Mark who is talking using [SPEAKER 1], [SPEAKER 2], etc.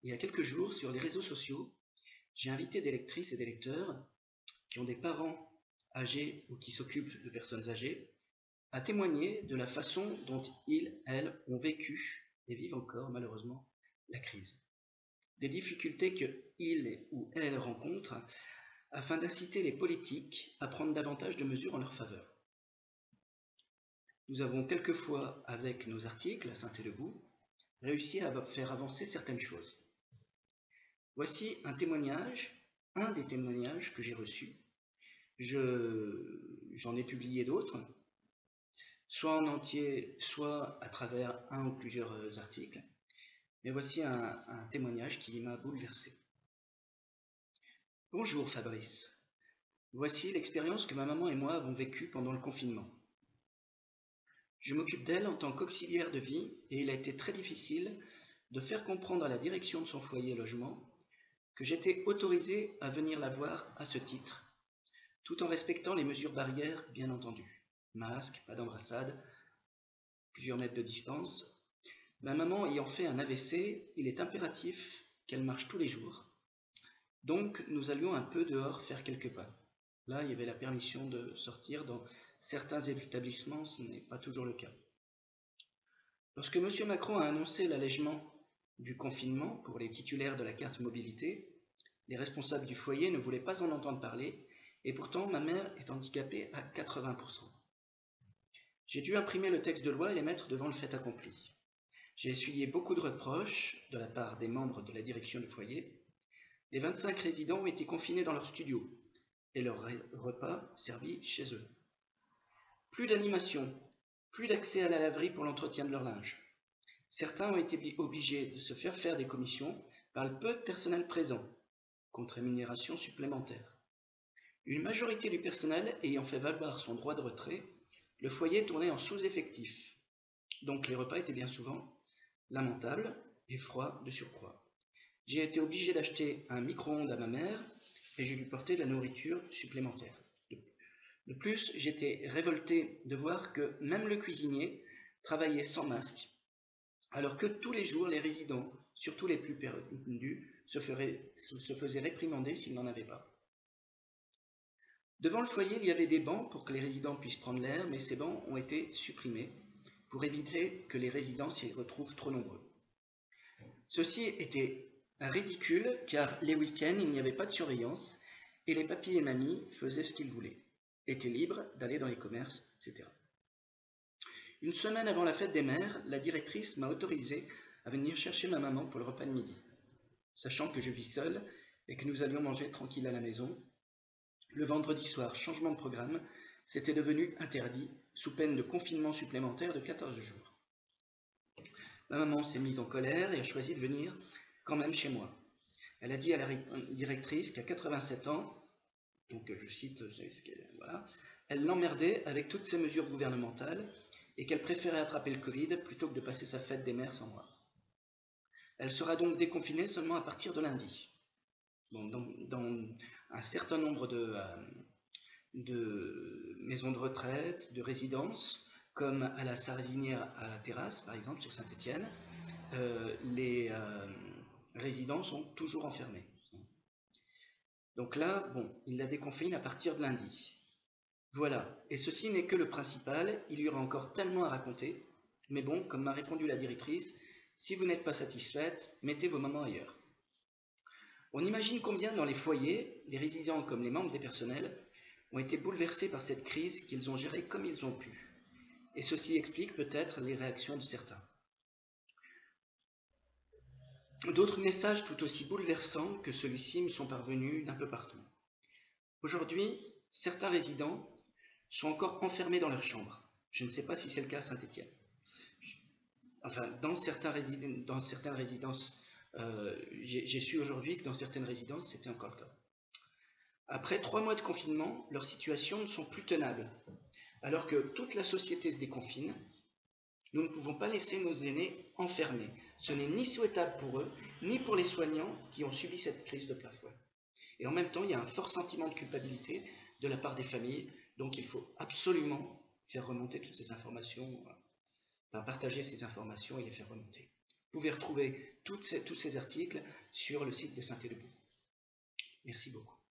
[SPEAKER 1] il y a quelques jours, sur les réseaux sociaux, j'ai invité des lectrices et des lecteurs qui ont des parents âgés ou qui s'occupent de personnes âgées à témoigner de la façon dont ils, elles, ont vécu et vivent encore, malheureusement, la crise. Des difficultés que ils ou elles rencontrent afin d'inciter les politiques à prendre davantage de mesures en leur faveur. Nous avons quelquefois, avec nos articles à Saint-Debout, réussi à faire avancer certaines choses. Voici un des témoignages que j'ai reçus. J'en ai publié d'autres, soit en entier, soit à travers un ou plusieurs articles. Mais voici un témoignage qui m'a bouleversé. Bonjour Fabrice. Voici l'expérience que ma maman et moi avons vécue pendant le confinement. Je m'occupe d'elle en tant qu'auxiliaire de vie et il a été très difficile de faire comprendre à la direction de son foyer logement que j'étais autorisé à venir la voir à ce titre, tout en respectant les mesures barrières bien entendu. Masque, pas d'embrassade, plusieurs mètres de distance. Ma maman ayant fait un AVC, il est impératif qu'elle marche tous les jours. Donc nous allions un peu dehors faire quelques pas. Là, il y avait la permission de sortir. Dans certains établissements, ce n'est pas toujours le cas. Lorsque M. Macron a annoncé l'allègement du confinement pour les titulaires de la carte mobilité, les responsables du foyer ne voulaient pas en entendre parler, et pourtant ma mère est handicapée à 80%. J'ai dû imprimer le texte de loi et les mettre devant le fait accompli. J'ai essuyé beaucoup de reproches de la part des membres de la direction du foyer. Les 25 résidents ont été confinés dans leur studio et leurs repas servis chez eux. Plus d'animation, plus d'accès à la laverie pour l'entretien de leur linge. Certains ont été obligés de se faire des commissions par le peu de personnel présent, contre rémunération supplémentaire. Une majorité du personnel ayant fait valoir son droit de retrait, le foyer tournait en sous-effectif. Donc les repas étaient bien souvent lamentables et froids de surcroît. J'ai été obligé d'acheter un micro-ondes à ma mère et je lui portais de la nourriture supplémentaire. De plus, j'étais révolté de voir que même le cuisinier travaillait sans masque, alors que tous les jours, les résidents, surtout les plus perdus, se faisaient réprimander s'ils n'en avaient pas. Devant le foyer, il y avait des bancs pour que les résidents puissent prendre l'air, mais ces bancs ont été supprimés pour éviter que les résidents s'y retrouvent trop nombreux. Ceci était ridicule car les week-ends, il n'y avait pas de surveillance et les papis et mamies faisaient ce qu'ils voulaient, étaient libres d'aller dans les commerces, etc. Une semaine avant la fête des mères, la directrice m'a autorisé à venir chercher ma maman pour le repas de midi. Sachant que je vis seul et que nous allions manger tranquille à la maison, le vendredi soir, changement de programme, c'était devenu interdit sous peine de confinement supplémentaire de 14 jours. Ma maman s'est mise en colère et a choisi de venir quand même chez moi. Elle a dit à la directrice qu'à 87 ans, donc je cite, voilà, elle l'emmerdait avec toutes ces mesures gouvernementales et qu'elle préférait attraper le Covid plutôt que de passer sa fête des mères sans moi. Elle sera donc déconfinée seulement à partir de lundi. Bon, dans un certain nombre de maisons de retraite, de résidences, comme à la Sarrazinière à la Terrasse, par exemple, sur Saint-Étienne, les résidents sont toujours enfermés. Donc là, bon, il la déconfine à partir de lundi. Voilà, et ceci n'est que le principal, il y aura encore tellement à raconter, mais bon, comme m'a répondu la directrice, si vous n'êtes pas satisfaite, mettez vos mamans ailleurs. On imagine combien dans les foyers, les résidents comme les membres des personnels ont été bouleversés par cette crise qu'ils ont gérée comme ils ont pu. Et ceci explique peut-être les réactions de certains. D'autres messages tout aussi bouleversants que celui-ci me sont parvenus d'un peu partout. Aujourd'hui, certains résidents sont encore enfermés dans leur chambre. Je ne sais pas si c'est le cas à Saint-Étienne. Enfin, dans certaines résidences, j'ai su aujourd'hui que dans certaines résidences, c'était encore le cas. Après 3 mois de confinement, leurs situations ne sont plus tenables. Alors que toute la société se déconfine, nous ne pouvons pas laisser nos aînés enfermés. Ce n'est ni souhaitable pour eux, ni pour les soignants qui ont subi cette crise de plein fouet. Et en même temps, il y a un fort sentiment de culpabilité de la part des familles, donc il faut absolument faire remonter toutes ces informations, enfin partager ces informations et les faire remonter. Vous pouvez retrouver tous ces articles sur le site de Saint-Éleuthère. Merci beaucoup.